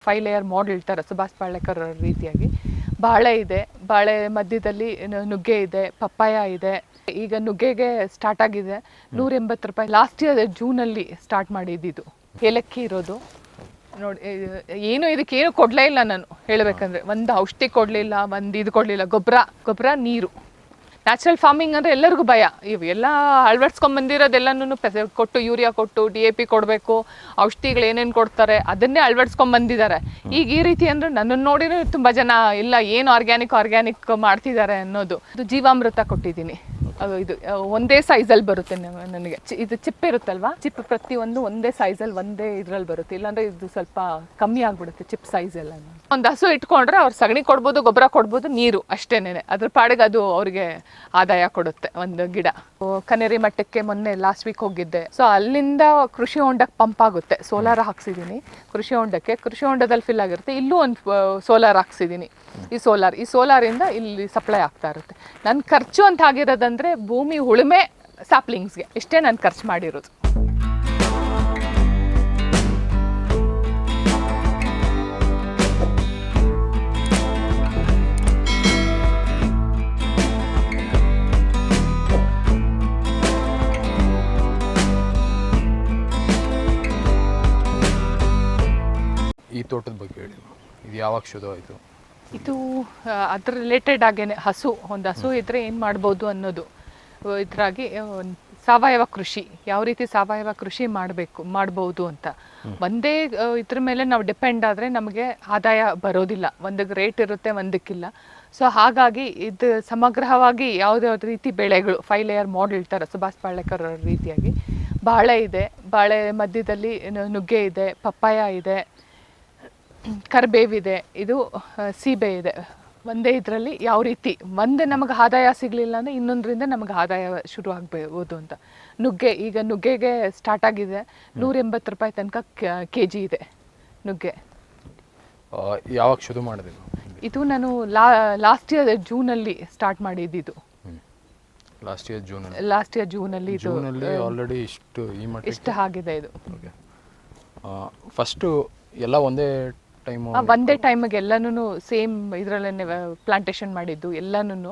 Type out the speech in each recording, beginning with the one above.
5 layer model ಹೇಳ್ತಾರೆ ಸುಭಾಷ್ ಪಾಳೇಕರ್ ರೀತಿಯಾಗಿ. ಬಾಳೆ ಇದೆ, ಬಾಳೆ ಮಧ್ಯದಲ್ಲಿ ನುಗ್ಗೆ ಇದೆ, ಪಪ್ಪಾಯ ಇದೆ. ಈಗ ನುಗ್ಗೆಗೆ ಸ್ಟಾರ್ಟ್ ಆಗಿದೆ 180 ರೂಪಾಯಿ. ಲಾಸ್ಟ್ ಇಯರ್ ಜೂನಲ್ಲಿ ಸ್ಟಾರ್ಟ್ ಮಾಡಿದ್ದು. ಏಲಕ್ಕಿ ಇರೋದು ನೋಡಿ, ಏನು ಇದಕ್ಕೇನು ಕೊಡಲೇ ಇಲ್ಲ ನಾನು ಹೇಳಬೇಕಂದ್ರೆ. ಒಂದು ಔಷಧಿ ಕೊಡಲಿಲ್ಲ, ಒಂದು ಇದು ಕೊಡಲಿಲ್ಲ, ಗೊಬ್ಬರ ನೀರು. ನ್ಯಾಚುರಲ್ ಫಾರ್ಮಿಂಗ್ ಅಂದರೆ ಎಲ್ಲರಿಗೂ ಭಯ. ಇವೆಲ್ಲ ಅಳವಡಿಸ್ಕೊಂಬಂದಿರೋದೆಲ್ಲನೂ ಕೊಟ್ಟು ಯೂರಿಯಾ ಕೊಟ್ಟು DAP ಕೊಡಬೇಕು, ಔಷಧಿಗಳು ಏನೇನು ಕೊಡ್ತಾರೆ ಅದನ್ನೇ ಅಳವಡಿಸ್ಕೊಂಬಂದಿದ್ದಾರೆ. ಈಗ ಈ ರೀತಿ ಅಂದರೆ ನನ್ನನ್ನು ನೋಡಿದ್ರೆ ತುಂಬ ಜನ ಇಲ್ಲ ಏನು ಆರ್ಗ್ಯಾನಿಕ್ ಮಾಡ್ತಿದ್ದಾರೆ ಅನ್ನೋದು. ಇದು ಜೀವಾಮೃತ ಕೊಟ್ಟಿದ್ದೀನಿ. ಇದು ಒಂದೇ ಸೈಜಲ್ಲಿ ಬರುತ್ತೆ ನನಗೆ. ಇದು ಚಿಪ್ ಇರುತ್ತಲ್ವಾ, ಚಿಪ್ ಪ್ರತಿಯೊಂದು ಒಂದೇ ಸೈಜಲ್ಲಿ ಒಂದೇ ಇದರಲ್ಲಿ ಬರುತ್ತೆ. ಇಲ್ಲಾಂದರೆ ಇದು ಸ್ವಲ್ಪ ಕಮ್ಮಿ ಆಗಿಬಿಡುತ್ತೆ ಚಿಪ್ ಸೈಜ್ ಎಲ್ಲ. ಒಂದು ಹಸು ಇಟ್ಕೊಂಡ್ರೆ ಅವ್ರು ಸಗಣಿ ಕೊಡ್ಬೋದು, ಗೊಬ್ಬರ ಕೊಡ್ಬೋದು, ನೀರು ಅಷ್ಟೇನೆ. ಅದ್ರ ಪಾಡಿಗೆ ಅದು ಅವ್ರಿಗೆ ಆದಾಯ ಕೊಡುತ್ತೆ ಒಂದು ಗಿಡ. ಕನೇರಿ ಮಟ್ಟಕ್ಕೆ ಮೊನ್ನೆ ಲಾಸ್ಟ್ ವೀಕ್ ಹೋಗಿದ್ದೆ. ಸೊ ಅಲ್ಲಿಂದ ಕೃಷಿ ಹೊಂಡಕ್ಕೆ ಪಂಪ್ ಆಗುತ್ತೆ. ಸೋಲಾರ್ ಹಾಕ್ಸಿದ್ದೀನಿ ಕೃಷಿ ಹೊಂಡಕ್ಕೆ. ಕೃಷಿ ಹೊಂಡದಲ್ಲಿ ಫಿಲ್ ಆಗಿರುತ್ತೆ. ಇಲ್ಲೂ ಒಂದು ಸೋಲಾರ್ ಹಾಕ್ಸಿದ್ದೀನಿ. ಈ ಸೋಲಾರಿಂದ ಇಲ್ಲಿ ಸಪ್ಲೈ ಆಗ್ತಾ ಇರುತ್ತೆ. ನನ್ನ ಖರ್ಚು ಅಂತ ಆಗಿರೋದಂದರೆ ಭೂಮಿ ಉಳುಮೆ ಸ್ಯಾಪ್ಲಿಂಗ್ಸ್ಗೆ ಇಷ್ಟೇ ನಾನು ಖರ್ಚು ಮಾಡಿರೋದು. ಈ ತೋಟದ ಬಗ್ಗೆ ಹೇಳಿ, ಇದು ಯಾವಾಗ ಶುರು ಆಯಿತು? ಇದು ಅದ್ರ ರಿಲೇಟೆಡ್ ಆಗೇನೆ ಒಂದು ಹಸು ಇದ್ರೆ ಏನು ಮಾಡ್ಬೋದು ಅನ್ನೋದು ಇದ್ರಾಗಿ ಸಾವಯವ ಕೃಷಿ, ಯಾವ ರೀತಿ ಸಾವಯವ ಕೃಷಿ ಮಾಡ್ಬೋದು ಅಂತ. ಒಂದೇ ಇದ್ರ ಮೇಲೆ ನಾವು ಡಿಪೆಂಡ್ ಆದರೆ ನಮಗೆ ಆದಾಯ ಬರೋದಿಲ್ಲ. ಒಂದಕ್ಕೆ ರೇಟ್ ಇರುತ್ತೆ, ಒಂದಕ್ಕಿಲ್ಲ. ಸೊ ಹಾಗಾಗಿ ಇದು ಸಮಗ್ರವಾಗಿ ಯಾವುದ್ಯಾವ್ದು ರೀತಿ ಬೆಳೆಗಳು 5 ಲೇಯರ್ ಮಾಡೆಲ್ ಹೇಳ್ತಾರೆ ಸುಭಾಷ್ ಪಾಳೇಕರ್ ರೀತಿಯಾಗಿ. ಬಾಳೆ ಇದೆ, ಬಾಳೆ ಮಧ್ಯದಲ್ಲಿ ನುಗ್ಗೆ ಇದೆ, ಪಪ್ಪಾಯ ಇದೆ, ಕರಿಬೇವಿದೆ, ಇದು ಸೀಬೆ ಇದೆ. ಒಂದೇ ಇದರಲ್ಲಿ ಯಾವ ರೀತಿ ಒಂದೇ ನಮಗೆ ಆದಾಯ ಸಿಗಲಿಲ್ಲ ಅಂದರೆ ಇನ್ನೊಂದರಿಂದ ನಮಗೆ ಆದಾಯ ಶುರು ಆಗಬಹುದು ಅಂತ. ಈಗ ನುಗ್ಗೆಗೆ ಸ್ಟಾರ್ಟ್ ಆಗಿದೆ 180 ರೂಪಾಯಿ ತನಕ kg ಇದೆ ನುಗ್ಗೆ. ಯಾವಾಗ ಶುರು ಮಾಡಿದೆ? ಇದು ನಾನು ಲಾಸ್ಟ್ ಇಯರ್ ಜೂನಲ್ಲಿ ಸ್ಟಾರ್ಟ್ ಮಾಡಿದ್ದು. ಲಾಸ್ಟ್ ಇಯರ್ ಜೂನಲ್ಲಿ ಇದು ಆಲ್ರೆಡಿ ಇಷ್ಟು ಆಗಿದೆ. ಇದು ಫಸ್ಟು ಎಲ್ಲ ಒಂದೇ ಟೈಮಿಗೆ ಎಲ್ಲನೂ ಸೇಮ್ ಇದರಲ್ಲೇ ಪ್ಲಾಂಟೇಶನ್ ಮಾಡಿದ್ದು ಎಲ್ಲನೂ.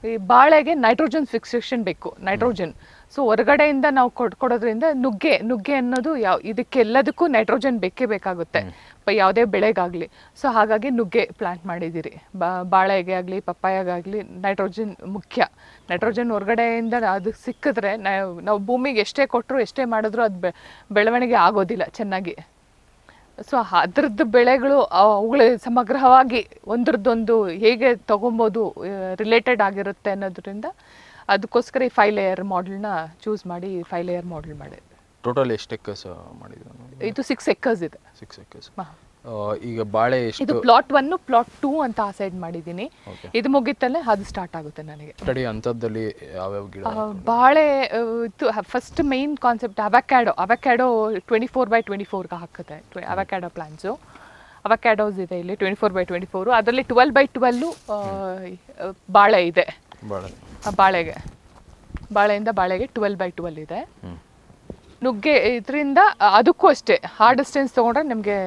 ಈ ಬಾಳೆಗೆ ನೈಟ್ರೋಜನ್ ಫಿಕ್ಸೇಷನ್ ಬೇಕು, ನೈಟ್ರೋಜನ್. ಸೊ ಹೊರಗಡೆಯಿಂದ ನಾವು ಕೊಡೋದ್ರಿಂದ ನುಗ್ಗೆ ಅನ್ನೋದು ಇದಕ್ಕೆಲ್ಲದಕ್ಕೂ ನೈಟ್ರೋಜನ್ ಬೇಕೇ ಬೇಕಾಗುತ್ತೆ ಯಾವುದೇ ಬೆಳೆಗಾಗಲಿ. ಸೊ ಹಾಗಾಗಿ ನುಗ್ಗೆ ಪ್ಲಾಂಟ್ ಮಾಡಿದ್ದೀರಿ. ಬಾಳೆಗೆ ಆಗಲಿ ಪಪ್ಪಾಯಾಗಲಿ ನೈಟ್ರೋಜನ್ ಮುಖ್ಯ. ನೈಟ್ರೋಜನ್ ಹೊರಗಡೆಯಿಂದ ಅದು ಸಿಕ್ಕಿದ್ರೆ ನಾವು ಭೂಮಿಗೆ ಎಷ್ಟೇ ಕೊಟ್ಟರು ಎಷ್ಟೇ ಮಾಡಿದ್ರು ಅದು ಬೆಳವಣಿಗೆ ಆಗೋದಿಲ್ಲ ಚೆನ್ನಾಗಿ. ಸೊ ಅದ್ರದ್ದು ಬೆಳೆಗಳು ಅವುಗಳ ಸಮಗ್ರವಾಗಿ ಒಂದ್ರದ್ದೊಂದು ಹೇಗೆ ತೊಗೊಬೋದು ರಿಲೇಟೆಡ್ ಆಗಿರುತ್ತೆ ಅನ್ನೋದ್ರಿಂದ ಅದಕ್ಕೋಸ್ಕರ ಈ 5 ಲೇಯರ್ ಮಾಡೆಲ್ನ ಚೂಸ್ ಮಾಡಿ 5 ಲೇಯರ್ ಮಾಡೆಲ್ ಮಾಡಿದೆ. ಟೋಟಲ್ ಎಷ್ಟು ಎಕರ್ಸ್ ಮಾಡಿದ್ರು? ಇದು 6 ಎಕರ್ಸ್ ಇದೆ. 6 ಎಕರ್ಸ್. ಈಗ ಬಾಳೆ ಇದು ಪ್ಲಾಟ್ 1 ಪ್ಲಾಟ್ 2 ಅಂತ ಆ ಸೈಡ್ ಮಾಡಿದ್ದೀನಿ. ಇದು ಮುಗಿತಲ್ಲೇ ಅದು ಸ್ಟಾರ್ಟ್ ಆಗುತ್ತೆ ನನಗೆ. ಸ್ಟಡಿ ಹಂತದಲ್ಲಿ ಯಾವ್ಯಾವ ಗಿಡ? ಬಾಳೆ first main concept avocado 24x24 ಹಾಕುತ್ತೆ. ಅವಕ್ಯಾಡೋ ಪ್ಲಾಂಟ್ಸು, ಅವಕ್ಯಾಡೋಸ್ ಇದೆ ಇಲ್ಲಿ 24x24. ಅದರಲ್ಲಿ 12x12 ಬಾಳೆ ಇದೆ. ಬಾಳೆಯಿಂದ ಬಾಳೆಗೆ 12x12 ಇದೆ. ನುಗ್ಗೆ ಇದರಿಂದ ಅದಕ್ಕೂ ಅಷ್ಟೇ ಹಾರ್ಡ್ ಡಿಸ್ಟೆನ್ಸ್ ತೊಗೊಂಡ್ರೆ ನಮಗೆ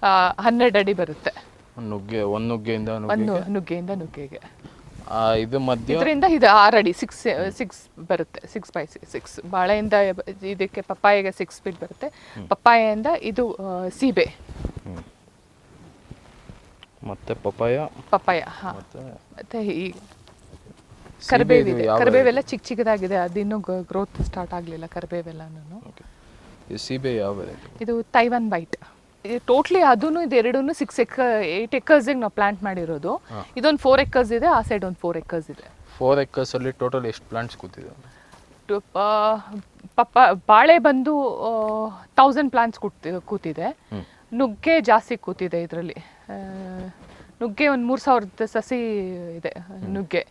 12 ಅಡಿ ಬರುತ್ತೆ. ನುಗ್ಗೆಯಿಂದ ನುಗ್ಗೆಗೆ ಇದು ಮಧ್ಯ ಇದರಿಂದ ಇದು 6 ಅಡಿ 6 ಬರುತ್ತೆ. 6x6. ಬಾಳೆಯಿಂದ ಇದಕ್ಕೆ ಪಪ್ಪಾಯಿಗೆ 6 ಫೀಟ್ ಬರುತ್ತೆ. ಪಪ್ಪಾಯಿಂದ ಇದು ಸೀಬೆ ಮತ್ತೆ ಪಪ್ಪಾಯ ಮತ್ತೆ ಈ ಕರಿಬೇವಿದೆ. ಕರಿಬೇವೆಲ್ಲ ಚಿಕ್ಕದಾಗಿದೆ, ಅದಿನ್ನೂ ಗ್ರೋತ್ ಸ್ಟಾರ್ಟ್ ಆಗಲಿಲ್ಲ ಕರಿಬೇವೆಲ್ಲನೂ. ಸೀಬೆ ಯಾವ? ಇದು ತೈವಾನ್ ವೈಟ್. ಟೋಟ್ಲಿ ಅದೂ ಇದೆರಡೂ 8 ಎಕರ್ಸ್ಗೆ ನಾವು ಪ್ಲಾಂಟ್ ಮಾಡಿರೋದು. ಇದೊಂದು 4 ಎಕರ್ಸ್ ಇದೆ, ಆ ಸೈಡ್ ಒಂದು 4 ಎಕರ್ಸ್ ಇದೆ. 4 ಎಕರ್ಸ್ ಅಲ್ಲಿ ಟೋಟಲ್ ಎಷ್ಟು ಪ್ಲಾಂಟ್ಸ್ ಕೂತಿದೆ? ಬಾಳೆ ಬಂದು 1000 ಪ್ಲಾಂಟ್ಸ್ ಕೂತಿದೆ. ನುಗ್ಗೆ ಜಾಸ್ತಿ ಕೂತಿದೆ ಇದರಲ್ಲಿ. ನುಗ್ಗೆ ಒಂದು 3000 ಸಸಿ ಇದೆ ನುಗ್ಗೆ.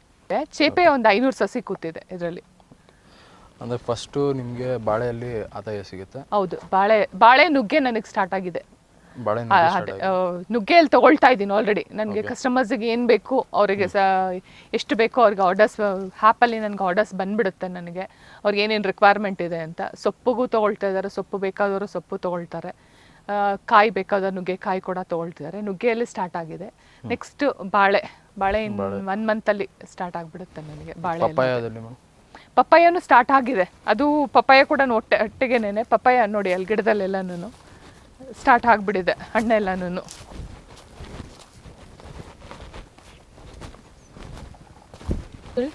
ಚೇಪೆ ಒಂದು 500 ಸಸಿ ಕೂತಿದೆ ಇದರಲ್ಲಿ. ಅಂದರೆ ಫಸ್ಟು ನಿಮಗೆ ಬಾಳೆಯಲ್ಲಿ ಆದಾಯ ಸಿಗುತ್ತೆ? ಹೌದು, ಬಾಳೆ ನುಗ್ಗೆ ನನಗೆ ಸ್ಟಾರ್ಟ್ ಆಗಿದೆ. ನುಗ್ಗೆಯಲ್ಲಿ ತಗೊಳ್ತಾ ಇದ್ದೀನಿ ಆಲ್ರೆಡಿ. ನನಗೆ ಕಸ್ಟಮರ್ಸ್ಗೆ ಏನು ಬೇಕು ಅವರಿಗೆ ಎಷ್ಟು ಬೇಕೋ ಅವ್ರಿಗೆ ಆರ್ಡರ್ಸ್ ಆ್ಯಪಲ್ಲಿ ನನಗೆ ಆರ್ಡರ್ಸ್ ಬಂದುಬಿಡುತ್ತೆ. ನನಗೆ ಅವ್ರಿಗೆ ಏನೇನು ರಿಕ್ವೈರ್ಮೆಂಟ್ ಇದೆ ಅಂತ. ಸೊಪ್ಪುಗೂ ತೊಗೊಳ್ತಾ ಇದ್ದಾರೆ, ಸೊಪ್ಪು ಬೇಕಾದವರು ಸೊಪ್ಪು ತೊಗೊಳ್ತಾರೆ. ಕಾಯಿ ಬೇಕಾದ ನುಗ್ಗೆಕಾಯಿ ಕೂಡ ತೊಗೊಳ್ತಿದ್ದಾರೆ. ನುಗ್ಗೆಯಲ್ಲಿ ಸ್ಟಾರ್ಟ್ ಆಗಿದೆ. ನೆಕ್ಸ್ಟ್ ಬಾಳೆ 1 ಮಂತಲ್ಲಿ ಸ್ಟಾರ್ಟ್ ಆಗಿಬಿಡುತ್ತೆ ನನಗೆ ಬಾಳೆ. ಪಪ್ಪಾಯದಲ್ಲಿ ಮೇಡಮ್? ಪಪ್ಪಾಯನು ಸ್ಟಾರ್ಟ್ ಆಗಿದೆ. ಅದು ಪಪ್ಪಾಯ ಕೂಡ ಒಟ್ಟಿಗೆನೇನೆ. ಪಪ್ಪಾಯ ನೋಡಿ ಅಲ್ಲಿ ಗಿಡದಲ್ಲೆಲ್ಲನೂ ಸ್ಟಾರ್ಟ್ ಆಗಿಬಿಟ್ಟಿದೆ ಹಣ್ಣೆಲ್ಲನೂ.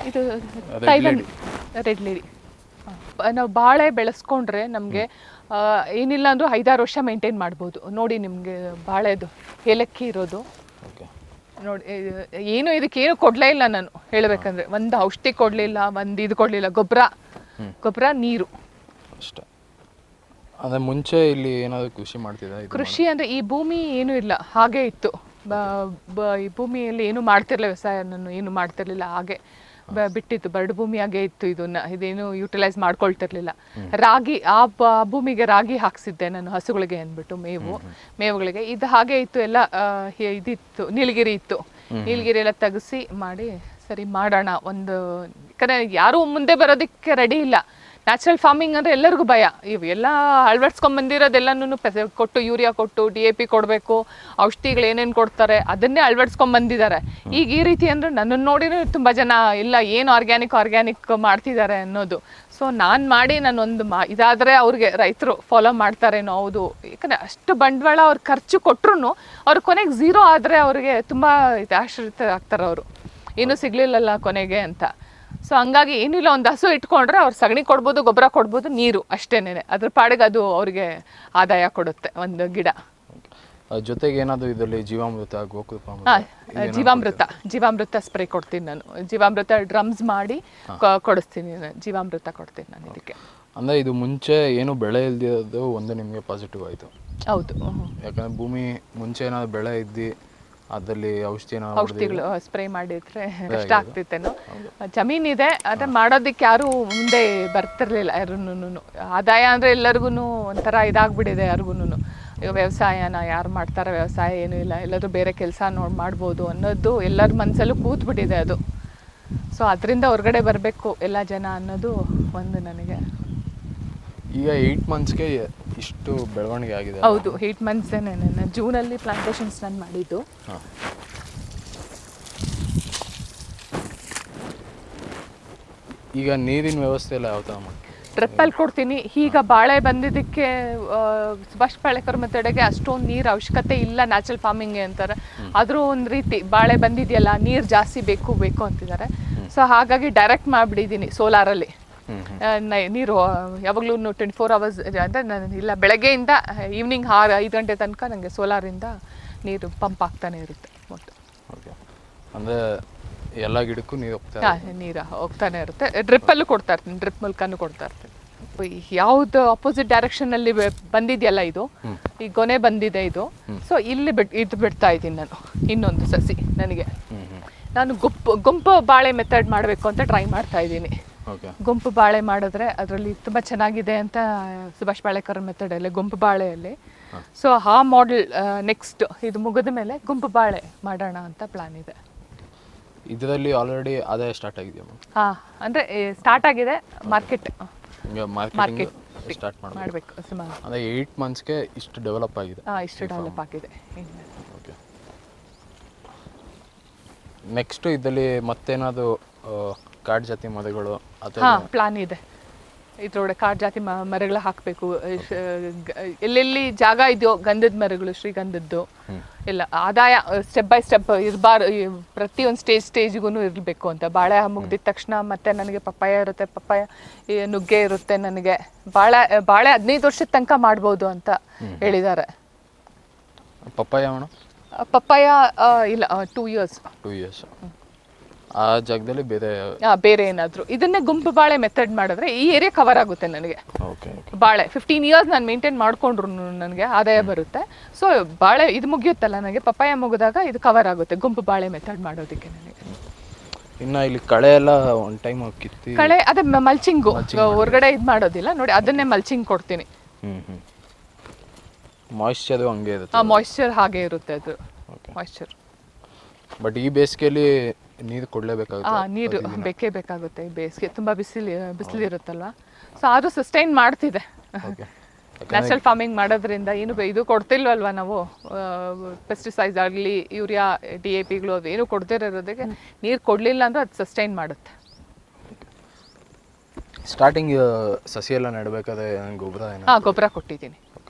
ಇದು ತೈವನ್ ರೆಡ್ ಲೇಡಿ. ನಾವು ಬಾಳೆ ಬೆಳೆಸ್ಕೊಂಡ್ರೆ ನಮಗೆ ಏನಿಲ್ಲ ಅಂದ್ರೂ 5-6 ವರ್ಷ ಮೇಂಟೈನ್ ಮಾಡ್ಬೋದು. ನೋಡಿ ನಿಮಗೆ ಬಾಳೆದು ಏಲಕ್ಕಿ ಇರೋದು ನೋಡಿ. ಏನು ಇದಕ್ಕೇನು ಕೊಡಲೇ ಇಲ್ಲ ನಾನು ಹೇಳಬೇಕಂದ್ರೆ. ಒಂದು ಔಷಧಿ ಕೊಡಲಿಲ್ಲ, ಒಂದು ಇದು ಕೊಡಲಿಲ್ಲ, ಗೊಬ್ಬರ ನೀರು ಅಷ್ಟೇ. ಅಂದರೆ ಮುಂಚೆ ಇಲ್ಲಿ ಏನಾದರೂ ಕೃಷಿ ಮಾಡ್ತಿದ್ದ? ಕೃಷಿ ಅಂದರೆ ಈ ಭೂಮಿ ಏನೂ ಇಲ್ಲ, ಹಾಗೆ ಇತ್ತು. ಈ ಭೂಮಿಯಲ್ಲಿ ಏನು ಮಾಡ್ತಿರ್ಲಿಲ್ಲ, ವ್ಯವಸಾಯ ನಾನು ಏನು ಮಾಡ್ತಿರ್ಲಿಲ್ಲ, ಹಾಗೆ ಬಿಟ್ಟಿತ್ತು. ಬರಡು ಭೂಮಿಯಾಗೆ ಇತ್ತು. ಇದೇನು ಯುಟಿಲೈಸ್ ಮಾಡ್ಕೊಳ್ತಿರ್ಲಿಲ್ಲ. ರಾಗಿ ಆ ಭೂಮಿಗೆ ರಾಗಿ ಹಾಕ್ಸಿದ್ದೆ ನಾನು ಹಸುಗಳಿಗೆ ಅಂದ್ಬಿಟ್ಟು, ಮೇವುಗಳಿಗೆ. ಇದು ಹಾಗೆ ಇತ್ತು, ಎಲ್ಲ ಇದಿತ್ತು, ನೀಲಗಿರಿ ಇತ್ತು. ನೀಲಗಿರಿ ಎಲ್ಲ ತೆಗೆಸಿ ಮಾಡಿ ಸರಿ ಮಾಡೋಣ ಒಂದು. ಯಾಕಂದರೆ ಯಾರೂ ಮುಂದೆ ಬರೋದಕ್ಕೆ ರೆಡಿ ಇಲ್ಲ. ನ್ಯಾಚುರಲ್ ಫಾರ್ಮಿಂಗ್ ಅಂದರೆ ಎಲ್ಲರಿಗೂ ಭಯ. ಇವು ಎಲ್ಲ ಅಳವಡಿಸ್ಕೊಂಬಂದಿರೋದೆಲ್ಲನೂ ಕೊಟ್ಟು, ಯೂರಿಯಾ ಕೊಟ್ಟು, DAP ಕೊಡಬೇಕು, ಔಷಧಿಗಳು ಏನೇನು ಕೊಡ್ತಾರೆ ಅದನ್ನೇ ಅಳವಡಿಸ್ಕೊಂಬಂದಿದ್ದಾರೆ. ಈಗ ಈ ರೀತಿ ಅಂದರೆ ನನ್ನನ್ನು ನೋಡಿನೂ ತುಂಬ ಜನ ಇಲ್ಲ, ಏನು ಆರ್ಗ್ಯಾನಿಕ್ ಮಾಡ್ತಿದ್ದಾರೆ ಅನ್ನೋದು. ಸೊ ನಾನೊಂದು ಇದಾದರೆ ಅವ್ರಿಗೆ ರೈತರು ಫಾಲೋ ಮಾಡ್ತಾರೇನೋ. ಹೌದು, ಯಾಕಂದರೆ ಅಷ್ಟು ಬಂಡವಾಳ ಅವ್ರು ಖರ್ಚು ಕೊಟ್ಟರು ಅವ್ರ ಕೊನೆಗೆ 0 ಆದರೆ ಅವ್ರಿಗೆ ತುಂಬ ಆಶ್ಚರ್ಯ ಆಗ್ತಾರೆ. ಅವರು ಏನೂ ಸಿಗಲಿಲ್ಲಲ್ಲ ಕೊನೆಗೆ ಅಂತ. ಸೊ ಹಂಗಾಗಿ ಏನಿಲ್ಲ, ಒಂದು ಹಸು ಇಟ್ಕೊಂಡ್ರೆ ಅವ್ರು ಸಗಣಿ ಕೊಡ್ಬೋದು, ಗೊಬ್ಬರ ಕೊಡ್ಬೋದು, ನೀರು ಅಷ್ಟೇನೆ. ಅದ್ರ ಪಾಡಿಗೆ ಅದು ಅವ್ರಿಗೆ ಆದಾಯ ಕೊಡುತ್ತೆ ಒಂದು ಗಿಡ. ಜೊತೆಗೆ ಏನಾದರೂ ಇದರಲ್ಲಿ ಜೀವಾಮೃತ, ಜೀವಾಮೃತ ಸ್ಪ್ರೇ ಕೊಡ್ತೀನಿ ನಾನು. ಜೀವಾಮೃತ ಡ್ರಮ್ಸ್ ಮಾಡಿ ಕೊಡಿಸ್ತೀನಿ. ಜೀವಾಮೃತ ಕೊಡ್ತೀನಿ ನಾನು ಇದಕ್ಕೆ. ಅಂದರೆ ಇದು ಮುಂಚೆ ಏನು ಬೆಳೆ ಇಲ್ದಿರೋದು ಒಂದು ನಿಮಗೆ ಪಾಸಿಟಿವ್ ಆಯಿತು? ಹೌದು. ಯಾಕಂದರೆ ಭೂಮಿ ಮುಂಚೆ ಏನಾದ್ರು ಬೆಳೆ ಇದ್ದು ಅದರಲ್ಲಿ ಔಷಧಿಗಳು ಸ್ಪ್ರೇ ಮಾಡಿದ್ರೆ ಕಷ್ಟ ಆಗ್ತಿತ್ತೇನೋ. ಜಮೀನಿದೆ, ಆದರೆ ಮಾಡೋದಕ್ಕೆ ಯಾರು ಮುಂದೆ ಬರ್ತಿರ್ಲಿಲ್ಲ ಯಾರೂನು. ಆದಾಯ ಅಂದರೆ ಎಲ್ಲರಿಗೂ ಒಂಥರ ಇದಾಗ್ಬಿಟ್ಟಿದೆ ಯಾರಿಗೂ. ವ್ಯವಸಾಯನ ಯಾರು ಮಾಡ್ತಾರೆ? ವ್ಯವಸಾಯ ಏನೂ ಇಲ್ಲ, ಎಲ್ಲರೂ ಬೇರೆ ಕೆಲಸ ಮಾಡ್ಬೋದು ಅನ್ನೋದು ಎಲ್ಲರ ಮನಸ್ಸಲ್ಲೂ ಕೂತ್ಬಿಟ್ಟಿದೆ ಅದು. ಸೊ ಅದರಿಂದ ಹೊರಗಡೆ ಬರಬೇಕು ಎಲ್ಲ ಜನ ಅನ್ನೋದು ಒಂದು ನನಗೆ. ಈಗ 8 ಮಂತ್ಸ್ಗೆ ಇಷ್ಟು ಬೆಳವಣಿಗೆ ಆಗಿದೆ? ಹೌದು, 8 ಮಂತ್ಸೇನೆ. ನಾನು ಜೂನಲ್ಲಿ ಪ್ಲಾಂಟೇಶನ್ಸ್ ನಾನು ಮಾಡಿದ್ದು. ಈಗ ನೀರಿನ ವ್ಯವಸ್ಥೆ ಎಲ್ಲ ಯಾವ ಥರ ಮಾಡಿ? ಡ್ರಿಪ್ಪಲ್ಲಿ ಕೊಡ್ತೀನಿ. ಈಗ ಬಾಳೆ ಬಂದಿದ್ದಕ್ಕೆ ಸುಭಾಷ್ ಪಾಳೇಕರ್ ಮೆಥಡ್ಗೆ ಅಷ್ಟೊಂದು ನೀರು ಅವಶ್ಯಕತೆ ಇಲ್ಲ ನ್ಯಾಚುರಲ್ ಫಾರ್ಮಿಂಗ್ಗೆ ಅಂತಾರೆ. ಆದರೂ ಒಂದು ರೀತಿ ಬಾಳೆ ಬಂದಿದೆಯಲ್ಲ, ನೀರು ಜಾಸ್ತಿ ಬೇಕು ಅಂತಿದ್ದಾರೆ. ಸೊ ಹಾಗಾಗಿ ಡೈರೆಕ್ಟ್ ಮಾಡಿಬಿಟ್ಟಿದ್ದೀನಿ ಸೋಲಾರಲ್ಲಿ. ನೀರು ಯಾವಾಗಲೂ 24 hours ಅಂದರೆ ನಾನು ಇಲ್ಲ, ಬೆಳಗ್ಗೆಯಿಂದ ಈವ್ನಿಂಗ್ 5 ಗಂಟೆ ತನಕ ನನಗೆ ಸೋಲಾರಿಂದ ನೀರು ಪಂಪ್ ಆಗ್ತಾನೆ ಇರುತ್ತೆ ಒಟ್ಟು. ಅಂದರೆ ಎಲ್ಲ ಗಿಡಕ್ಕೂ ನೀರು ಹೋಗ್ತಾನೆ ಇರುತ್ತೆ. ಡ್ರಿಪ್ಪಲ್ಲೂ ಕೊಡ್ತಾ ಇರ್ತೀನಿ, ಡ್ರಿಪ್ ಮೂಲಕನೂ ಕೊಡ್ತಾ ಇರ್ತೀನಿ. ಯಾವುದು ಅಪೋಸಿಟ್ ಡೈರೆಕ್ಷನಲ್ಲಿ ಬಂದಿದೆಯಲ್ಲ, ಇದು ಈ ಗೊನೆ ಬಂದಿದೆ ಇದು. ಸೊ ಇಲ್ಲಿ ಇದು ಬಿಡ್ತಾ ಇದ್ದೀನಿ ನಾನು. ಇನ್ನೊಂದು ಸಸಿ ನನಗೆ ನಾನು ಗುಂಪು ಬಾಳೆ ಮೆಥಡ್ ಮಾಡಬೇಕು ಅಂತ ಟ್ರೈ ಮಾಡ್ತಾ ಇದ್ದೀನಿ. ಗುಂಪು ಬಾಳೆ ಮಾಡಿದ್ರೆ ಅದರಲ್ಲಿ ತುಂಬ ಚೆನ್ನಾಗಿದೆ ಅಂತ ಸುಭಾಷ್ ಪಾಳೇಕರ್ ಮೆಥಡಲ್ಲಿ ಗುಂಪು ಬಾಳೆಯಲ್ಲಿ. ಸೊ ಆ ಮಾಡೆಲ್ ನೆಕ್ಸ್ಟ್ ಇದು ಮುಗಿದ ಮೇಲೆ ಗುಂಪು ಬಾಳೆ ಮಾಡೋಣ ಅಂತ ಪ್ಲಾನ್ ಇದೆ. ಇದರಲ್ಲಿ ಆಲ್ರೆಡಿ ಆದಾಯ ಸ್ಟಾರ್ಟ್ ಆಗಿದೆಯಾ? ಅಂದರೆ ಸ್ಟಾರ್ಟ್ ಆಗಿದೆ. ಮಾರ್ಕೆಟ್ ಸ್ಟಾರ್ಟ್ ಮಾಡಬೇಕು ಸುಮಾರು. ಅಂದರೆ 8 ಮಂತ್ಸ್ಗೆ ಇಷ್ಟು ಡೆವಲಪ್ ಆಗಿದೆ? ಇಷ್ಟು ಡೆವಲಪ್ ಆಗಿದೆ. ಓಕೆ. ನೆಕ್ಸ್ಟ್ ಇದರಲ್ಲಿ ಮತ್ತೇನಾದರೂ ಕಾಡು ಜಾತಿ ಮರಗಳು ಅಥವಾ? ಪ್ಲಾನ್ ಇದೆ. ಇದ್ರೊಳಗೆ ಕಾಡು ಜಾತಿ ಮರಗಳು ಹಾಕಬೇಕು. ಎಲ್ಲೆಲ್ಲಿ ಜಾಗ ಇದೆಯೋ ಗಂಧದ ಮರಗಳು, ಶ್ರೀಗಂಧದ್ದು ಎಲ್ಲ ಆದಾಯ ಸ್ಟೆಪ್ ಬೈ ಸ್ಟೆಪ್ ಪ್ರತಿಯೊಂದು ಸ್ಟೇಜ್ಗೂ ಇರಬೇಕು ಅಂತ. ಬಾಳೆ ಮುಗ್ದಿದ ತಕ್ಷಣ ಮತ್ತೆ ನನಗೆ ಪಪ್ಪಾಯ ಇರುತ್ತೆ, ನುಗ್ಗೆ ಇರುತ್ತೆ ನನಗೆ. ಬಾಳೆ 15 ವರ್ಷದ ತನಕ ಮಾಡ್ಬೋದು ಅಂತ ಹೇಳಿದ್ದಾರೆ. ಪಪ್ಪಾಯ ಇಲ್ಲ 2 years. ಆ ಜಾಗದಲ್ಲಿ ಬೇರೆ ಏನಾದ್ರು ಇದನ್ನೇ ಗುಂಪು ಬಾಳೆ ಮೆಥಡ್ ಮಾಡಿದ್ರೆ ಈ ಏರಿಯಾ ಕವರ್ ಆಗುತ್ತೆ ನನಗೆ. ಬಾಳೆ 15 years ನಾನು ಮೇಂಟೈನ್ ಮಾಡ್ಕೊಂಡ್ರು ನನಗೆ ಆದಾಯ ಬರುತ್ತೆ. ಸೊ ಬಾಳೆ ಇದು ಮುಗಿಯುತ್ತಲ್ಲ, ನನಗೆ ಪಪ್ಪಾಯ ಮುಗಿದಾಗ ಇದು ಕವರ್ ಆಗುತ್ತೆ ಗುಂಪು ಬಾಳೆ ಮೆಥಡ್ ಮಾಡೋದಕ್ಕೆ ನನಗೆ. ಇನ್ನು ಇಲ್ಲಿ ಕಳೆ ಎಲ್ಲ ಒಂದು ಟೈಮ್ ಕಳೆ ಅದೇ ಮಲ್ಚಿಂಗು ಹೊರಗಡೆ ಇದು ಮಾಡೋದಿಲ್ಲ ನೋಡಿ, ಅದನ್ನೇ ಮಲ್ಚಿಂಗ್ ಕೊಡ್ತೀನಿ. ಮಾಯಿಶ್ಚರ್ ಹಂಗೆ ಇರುತ್ತೆ? ಮಾಯಿಶ್ಚರ್ ಹಾಗೆ ಇರುತ್ತೆ ಅದು ಮಾಯಿಶ್ಚರ್. ಬಟ್ ಈ ಬೇಸಿಗೆಯಲ್ಲಿ ನೀರು ಕೊಡಲೇಬೇಕಾಗುತ್ತೆ? ನೀರು ಬೇಕೇ ಬೇಕಾಗುತ್ತೆ. ಈ ಬೇಸಿಗೆ ತುಂಬ ಬಿಸಿಲಿರುತ್ತಲ್ವ. ಸೊ ಅದು ಸಸ್ಟೈನ್ ಮಾಡ್ತಿದೆ. ನ್ಯಾಚುರಲ್ ಫಾರ್ಮಿಂಗ್ ಮಾಡೋದ್ರಿಂದ ಏನು ಇದು ಕೊಡ್ತಿಲ್ವಲ್ವ ನಾವು ಪೆಸ್ಟಿಸೈಡ್ಸ್ ಆಗಲಿ ಯೂರಿಯಾ DAPಗಳು ಅದು ಏನು ಕೊಡ್ತಿರೋದಕ್ಕೆ ನೀರು ಕೊಡಲಿಲ್ಲ ಅಂದ್ರೆ ಅದು ಸಸ್ಟೈನ್ ಮಾಡುತ್ತೆ. ಸ್ಟಾರ್ಟಿಂಗ್ ಸಸಿ ಎಲ್ಲ ನೆಡಬೇಕಾದ್ರೆ ಗೊಬ್ಬರ ಏನು? ಹಾಂ, ಗೊಬ್ಬರ ಕೊಟ್ಟಿದ್ದೀನಿ,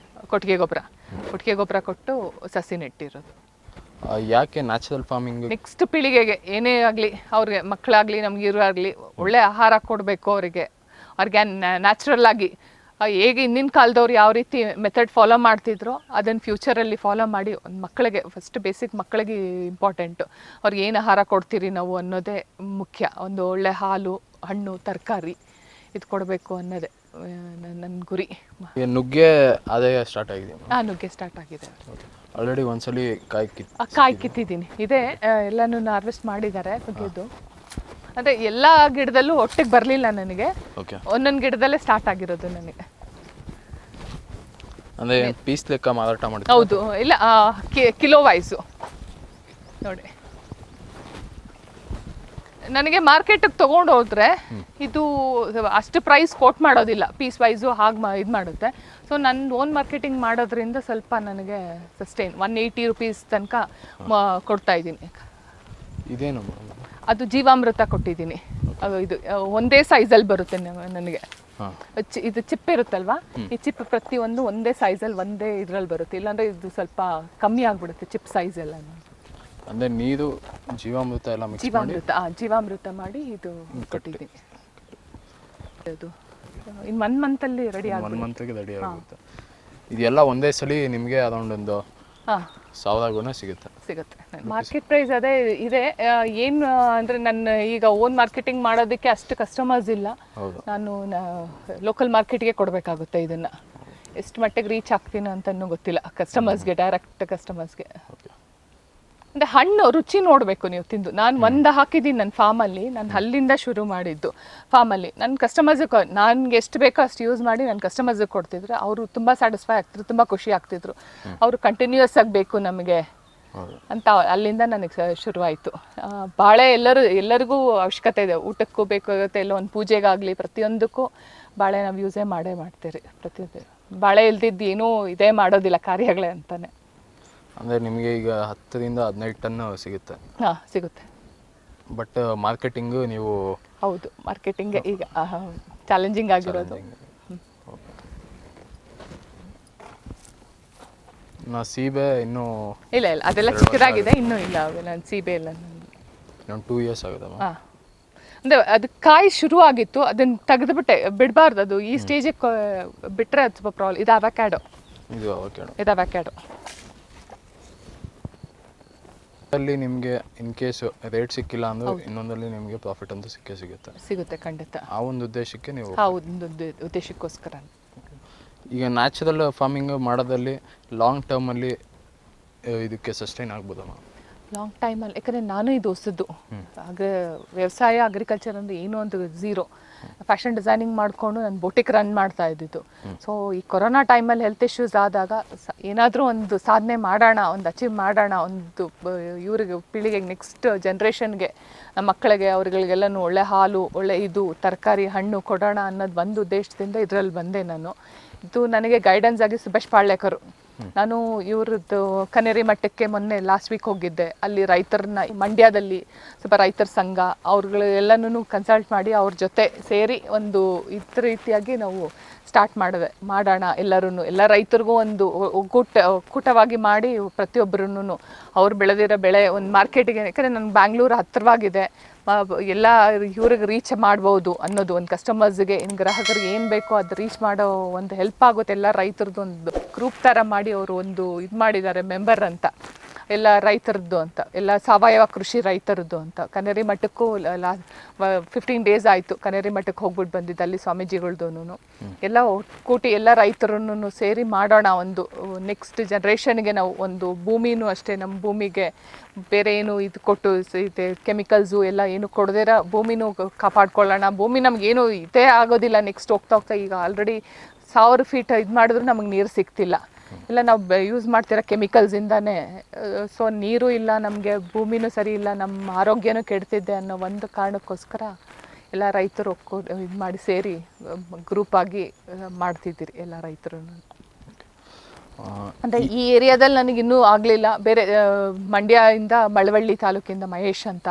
ಕೊಟ್ಟಿಗೆ ಗೊಬ್ಬರ ಕೊಟ್ಟು ಸಸಿ ನೆಟ್ಟಿರೋದು. ಯಾಕೆ ನ್ಯಾಚುರಲ್ ಫಾರ್ಮಿಂಗ್? ನೆಕ್ಸ್ಟ್ ಪೀಳಿಗೆಗೆ ಏನೇ ಆಗಲಿ, ಅವ್ರಿಗೆ ಮಕ್ಕಳಾಗಲಿ ನಮ್ಗೆ ಇರೋರಾಗಲಿ ಒಳ್ಳೆ ಆಹಾರ ಕೊಡಬೇಕು. ಅವ್ರಿಗೆ ನ್ಯಾಚುರಲ್ ಆಗಿ ಹೇಗೆ ಹಿಂದಿನ ಕಾಲದವ್ರು ಯಾವ ರೀತಿ ಮೆಥಡ್ ಫಾಲೋ ಮಾಡ್ತಿದ್ರು ಅದನ್ನು ಫ್ಯೂಚರಲ್ಲಿ ಫಾಲೋ ಮಾಡಿ ಒಂದು ಮಕ್ಕಳಿಗೆ ಫಸ್ಟ್ ಬೇಸಿಕ್ ಮಕ್ಕಳಿಗೆ ಇಂಪಾರ್ಟೆಂಟು. ಅವ್ರಿಗೆ ಏನು ಆಹಾರ ಕೊಡ್ತೀರಿ ನಾವು ಅನ್ನೋದೇ ಮುಖ್ಯ. ಒಂದು ಒಳ್ಳೆ ಹಾಲು, ಹಣ್ಣು, ತರಕಾರಿ ಇದು ಕೊಡಬೇಕು ಅನ್ನೋದೇ ನನ್ನ ಗುರಿ. ನುಗ್ಗೆ ಅದೇ ಸ್ಟಾರ್ಟ್ ಆಗಿದೆ? ನುಗ್ಗೆ ಸ್ಟಾರ್ಟ್ ಆಗಿದೆ. ಆಲ್ರೆಡಿ ಒಂದ್ಸಲಿ ಕಾಯಿ ಕಿತ್ತಿದ್ದೀನಿ. ಇದೇ ಎಲ್ಲನೂ ಹಾರ್ವೆಸ್ಟ್ ಮಾಡಿದ್ದಾರೆ ನುಗ್ಗೆದು. ಅಂದರೆ ಎಲ್ಲ ಗಿಡದಲ್ಲೂ ಒಟ್ಟಿಗೆ ಬರಲಿಲ್ಲ ನನಗೆ, ಒಂದೊಂದು ಗಿಡದಲ್ಲೇ ಸ್ಟಾರ್ಟ್ ಆಗಿರೋದು ನನಗೆ. ಅಂದರೆ ಪೀಸ್ ಲೆಕ್ಕ ಮಾರಾಟ ಮಾಡ್ತೀವಿ? ಹೌದು, ಇಲ್ಲ ಕಿಲೋ ವೈಸು ನೋಡಿ. ನನಗೆ ಮಾರ್ಕೆಟಿಗೆ ತೊಗೊಂಡು ಹೋದ್ರೆ ಇದು ಅಷ್ಟು ಪ್ರೈಸ್ ಕೋಟ್ ಮಾಡೋದಿಲ್ಲ, ಪೀಸ್ ವೈಸು ಹಾಗೆ ಇದು ಮಾಡುತ್ತೆ. ಸೊ ನನ್ನ ಓನ್ ಮಾರ್ಕೆಟಿಂಗ್ ಮಾಡೋದ್ರಿಂದ ಸ್ವಲ್ಪ ನನಗೆ ಸಸ್ಟೈನ್ 180 ರೂಪೀಸ್ ತನಕ ಕೊಡ್ತಾ ಇದ್ದೀನಿ. ಇದೇನು? ಅದು ಜೀವಾಮೃತ ಕೊಟ್ಟಿದ್ದೀನಿ. ಇದು ಒಂದೇ ಸೈಜಲ್ಲಿ ಬರುತ್ತೆ ನನಗೆ. ಇದು ಚಿಪ್ ಇರುತ್ತಲ್ವಾ, ಈ ಚಿಪ್ ಪ್ರತಿಯೊಂದು ಒಂದೇ ಸೈಜಲ್ಲಿ ಒಂದೇ ಇದ್ರಲ್ಲಿ ಬರುತ್ತೆ. ಇಲ್ಲಾಂದ್ರೆ ಇದು ಸ್ವಲ್ಪ ಕಮ್ಮಿ ಆಗ್ಬಿಡುತ್ತೆ ಚಿಪ್ ಸೈಜ್ ಎಲ್ಲ. ಅಂದರೆ ನೀರು ಜೀವಾಮೃತ ಎಲ್ಲ ಜೀವಾಮೃತ ಮಾಡಿ ಇದು ಕೊಟ್ಟಿದ್ದೀನಿ. ಅದು ಇನ್ನು 1 ಮಂತಲ್ಲಿ ರೆಡಿ ಆಗುತ್ತೆ. ಇದೆಲ್ಲ ಒಂದೇ ಸಲ ನಿಮಗೆ ಅದೊಂದೊಂದು 1000 ಗುಣ ಸಿಗುತ್ತೆ. ಮಾರ್ಕೆಟ್ ಪ್ರೈಸ್ ಅದೇ ಇದೆ. ಏನು ಅಂದರೆ ನನ್ನ ಈಗ ಓನ್ ಮಾರ್ಕೆಟಿಂಗ್ ಮಾಡೋದಕ್ಕೆ ಅಷ್ಟು ಕಸ್ಟಮರ್ಸ್ ಇಲ್ಲ. ನಾನು ಲೋಕಲ್ ಮಾರ್ಕೆಟ್ಗೆ ಕೊಡಬೇಕಾಗುತ್ತೆ. ಇದನ್ನು ಎಷ್ಟು ಮಟ್ಟಿಗೆ ರೀಚ್ ಆಗ್ತೀನಿ ಅಂತನೂ ಗೊತ್ತಿಲ್ಲ ಕಸ್ಟಮರ್ಸ್ಗೆ, ಡೈರೆಕ್ಟ್ ಕಸ್ಟಮರ್ಸ್ಗೆ. ಅಂದರೆ ಹಣ್ಣು ರುಚಿ ನೋಡಬೇಕು ನೀವು ತಿಂದು. ನಾನು ಒಂದು ಹಾಕಿದ್ದೀನಿ ನನ್ನ ಫಾರ್ಮಲ್ಲಿ, ನಾನು ಅಲ್ಲಿಂದ ಶುರು ಮಾಡಿದ್ದು ಫಾರ್ಮಲ್ಲಿ. ನನ್ನ ಕಸ್ಟಮರ್ಸಿಗೆ ನನಗೆ ಎಷ್ಟು ಬೇಕೋ ಅಷ್ಟು ಯೂಸ್ ಮಾಡಿ ನನ್ನ ಕಸ್ಟಮರ್ಸಿಗೆ ಕೊಡ್ತಿದ್ರು. ಅವರು ತುಂಬ ಸ್ಯಾಟಿಸ್ಫೈ ಆಗ್ತಿದ್ರು, ತುಂಬ ಖುಷಿ ಆಗ್ತಿದ್ರು. ಅವರು ಕಂಟಿನ್ಯೂಯಸ್ ಆಗಬೇಕು ನಮಗೆ ಅಂತ ಅಲ್ಲಿಂದ ನನಗೆ ಶುರುವಾಯಿತು. ಬಾಳೆ ಎಲ್ಲರಿಗೂ ಅವಶ್ಯಕತೆ ಇದೆ. ಊಟಕ್ಕೂ ಬೇಕಾಗುತ್ತೆ, ಎಲ್ಲ ಒಂದು ಪೂಜೆಗಾಗಲಿ ಪ್ರತಿಯೊಂದಕ್ಕೂ ಬಾಳೆ ನಾವು ಯೂಸೇ ಮಾಡ್ತೀರಿ. ಪ್ರತಿಯೊಂದು ಬಾಳೆ ಇಲ್ದಿದ್ದು ಏನೂ ಇದೇ ಮಾಡೋದಿಲ್ಲ ಕಾರ್ಯಗಳೇ ಅಂತಾನೆ. ಅಂದರೆ ನಿಮಗೆ ಈಗ 10 ರಿಂದ 15 ಟನ್ ಸಿಗುತ್ತೆ? ಸಿಗುತ್ತೆ. ಬಟ್ ಮಾರ್ಕೆಟಿಂಗು ನೀವು? ಹೌದು, ಮಾರ್ಕೆಟಿಂಗ್ ಈಗ ಚಾಲೆಂಜಿಂಗ್ ಆಗಿರೋದು. ಸೀಬೆ ಇನ್ನೂ ಇಲ್ಲ, ಅದೆಲ್ಲ ಚಿಕ್ಕದಾಗಿದೆ, ಇನ್ನೂ ಇಲ್ಲ. ನಾನು ಸೀಬೆ ಎಲ್ಲ 2 ಇಯರ್ಸ್ ಆಗಿದೆ. ಅಂದರೆ ಅದು ಕಾಯಿ ಶುರು ಆಗಿತ್ತು, ಅದನ್ನು ತೆಗೆದುಬಿಟ್ಟೆ, ಬಿಡಬಾರ್ದು. ಅದು ಈ ಸ್ಟೇಜಿಗೆ ಬಿಟ್ಟರೆ ಅದು ಸ್ವಲ್ಪ ಪ್ರಾಬ್ಲಮ್. ಇದು ಅವಕ್ಯಾಡೋ. ಅಲ್ಲಿ ನಿಮಗೆ ಇನ್ ಕೇಸ್ ರೇಟ್ ಸಿಕ್ಕಿಲ್ಲ ಅಂದ್ರೆ ಇನ್ನೊಂದಲ್ಲಿ ನಿಮಗೆ ಪ್ರಾಫಿಟ್ ಅಂತೂ ಸಿಗುತ್ತೆ ಖಂಡಿತ. ಆ ಒಂದು ಉದ್ದೇಶಕ್ಕೆ ನೀವು? ಒಂದು ಉದ್ದೇಶಕ್ಕೋಸ್ಕರ. ಈಗ ನ್ಯಾಚುರಲ್ ಫಾರ್ಮಿಂಗ್ ಮಾಡೋದಲ್ಲಿ ಲಾಂಗ್ ಟರ್ಮಲ್ಲಿ ಇದಕ್ಕೆ ಸಸ್ಟೈನ್ ಆಗ್ಬೋದಮ್ಮ? ಲಾಂಗ್ ಟೈಮಲ್ಲಿ, ಯಾಕಂದರೆ ನಾನು ಇದು ಹೊಸದು ವ್ಯವಸಾಯ, ಅಗ್ರಿಕಲ್ಚರ್ ಅಂದರೆ ಏನೋ ಒಂದು ಝೀರೋ. ಫ್ಯಾಷನ್ ಡಿಸೈನಿಂಗ್ ಮಾಡಿಕೊಂಡು ನಾನು ಬೋಟಿಕ್ ರನ್ ಮಾಡ್ತಾ ಇದ್ದಿದ್ದು. ಸೊ ಈ ಕೊರೋನಾ ಟೈಮಲ್ಲಿ ಹೆಲ್ತ್ ಇಶ್ಯೂಸ್ ಆದಾಗ ಏನಾದರೂ ಒಂದು ಸಾಧನೆ ಮಾಡೋಣ, ಒಂದು ಅಚೀವ್ ಮಾಡೋಣ, ಒಂದು ಇವ್ರಿಗೆ ಪೀಳಿಗೆಗೆ, ನೆಕ್ಸ್ಟ್ ಜನ್ರೇಷನ್ಗೆ, ನಮ್ಮ ಮಕ್ಕಳಿಗೆ, ಅವ್ರಿಗಳಿಗೆಲ್ಲನೂ ಒಳ್ಳೆ ಹಾಲು, ಒಳ್ಳೆ ಇದು ತರಕಾರಿ, ಹಣ್ಣು ಕೊಡೋಣ ಅನ್ನೋದು ಒಂದು ಉದ್ದೇಶದಿಂದ ಇದರಲ್ಲಿ ಬಂದೆ ನಾನು. ಇದು ನನಗೆ ಗೈಡೆನ್ಸ್ ಆಗಿ ಸುಭಾಷ್ ಪಾಳ್ಯಕರು. ನಾನು ಇವ್ರದ್ದು ಕನೇರಿ ಮಠಕ್ಕೆ ಮೊನ್ನೆ ಲಾಸ್ಟ್ ವೀಕ್ ಹೋಗಿದ್ದೆ. ಅಲ್ಲಿ ರೈತರನ್ನ, ಮಂಡ್ಯದಲ್ಲಿ ಸ್ವಲ್ಪ ರೈತರ ಸಂಘ ಅವ್ರುಗಳೆಲ್ಲನೂ ಕನ್ಸಲ್ಟ್ ಮಾಡಿ ಅವ್ರ ಜೊತೆ ಸೇರಿ ಒಂದು ಇತರ ರೀತಿಯಾಗಿ ನಾವು ಸ್ಟಾರ್ಟ್ ಮಾಡೋಣ. ಎಲ್ಲ ರೈತರಿಗೂ ಒಂದು ಒಕ್ಕೂಟವಾಗಿ ಮಾಡಿ ಪ್ರತಿಯೊಬ್ಬರೂ ಅವ್ರು ಬೆಳೆದಿರೋ ಬೆಳೆ ಒಂದು ಮಾರ್ಕೆಟಿಗೆ, ಯಾಕಂದರೆ ನನಗೆ ಬ್ಯಾಂಗ್ಳೂರು ಹತ್ತಿರವಾಗಿದೆ, ಎಲ್ಲ ಇವ್ರಿಗೆ ರೀಚ್ ಮಾಡ್ಬೋದು ಅನ್ನೋದು, ಒಂದು ಕಸ್ಟಮರ್ಸ್ಗೆ, ಗ್ರಾಹಕರಿಗೆ ಏನು ಬೇಕೋ ಅದು ರೀಚ್ ಮಾಡೋ ಒಂದು ಹೆಲ್ಪ್ ಆಗುತ್ತೆ. ಎಲ್ಲ ರೈತರದ್ದು ಒಂದು ಗ್ರೂಪ್ ಥರ ಮಾಡಿ ಅವರು ಒಂದು ಇದು ಮಾಡಿದ್ದಾರೆ, ಮೆಂಬರ್ ಅಂತ, ಎಲ್ಲ ರೈತರದ್ದು ಅಂತ, ಎಲ್ಲ ಸಾವಯವ ಕೃಷಿ ರೈತರದ್ದು ಅಂತ. ಕನೇರಿ ಮಠಕ್ಕೂ 15 ಡೇಸ್ ಆಯಿತು ಕನೇರಿ ಮಠಕ್ಕೆ ಹೋಗ್ಬಿಟ್ಟು ಬಂದಿದ್ದು. ಅಲ್ಲಿ ಸ್ವಾಮೀಜಿಗಳ್ದು ಎಲ್ಲ ಒಕ್ಕೂಟಿ ಎಲ್ಲ ರೈತರನ್ನು ಸೇರಿ ಮಾಡೋಣ. ಒಂದು ನೆಕ್ಸ್ಟ್ ಜನ್ರೇಷನ್ಗೆ ನಾವು ಒಂದು ಭೂಮಿನೂ ಅಷ್ಟೇ, ನಮ್ಮ ಭೂಮಿಗೆ ಬೇರೆ ಏನು ಇದು ಕೊಟ್ಟು ಇದೆ ಕೆಮಿಕಲ್ಸು ಎಲ್ಲ ಏನು ಕೊಡದಿರ ಭೂಮಿನೂ ಕಾಪಾಡ್ಕೊಳ್ಳೋಣ. ಭೂಮಿ ನಮಗೇನು ಇದೇ ಆಗೋದಿಲ್ಲ. ನೆಕ್ಸ್ಟ್ ಹೋಗ್ತಾ ಈಗ ಆಲ್ರೆಡಿ 1000 ಫೀಟ್ ಇದು ಮಾಡಿದ್ರು ನಮಗೆ ನೀರು ಸಿಗ್ತಿಲ್ಲ. ಇಲ್ಲ ನಾವು ಯೂಸ್ ಮಾಡ್ತಿರೋ ಕೆಮಿಕಲ್ಸಿಂದಾನೇ. ಸೊ ನೀರು ಇಲ್ಲ, ನಮಗೆ ಭೂಮಿನೂ ಸರಿ ಇಲ್ಲ, ನಮ್ಮ ಆರೋಗ್ಯನೂ ಕೆಡ್ತಿದ್ದೆ ಅನ್ನೋ ಒಂದು ಕಾರಣಕ್ಕೋಸ್ಕರ ಎಲ್ಲ ರೈತರು ಇದು ಮಾಡಿ ಸೇರಿ ಗ್ರೂಪಾಗಿ ಮಾಡ್ತಿದ್ದೀರಿ ಎಲ್ಲ ರೈತರು. ಅಂದರೆ ಈ ಏರಿಯಾದಲ್ಲಿ ನನಗೆ ಇನ್ನೂ ಆಗಲಿಲ್ಲ. ಬೇರೆ ಮಂಡ್ಯದಿಂದ ಮಳವಳ್ಳಿ ತಾಲೂಕಿಂದ ಮಹೇಶ್ ಅಂತ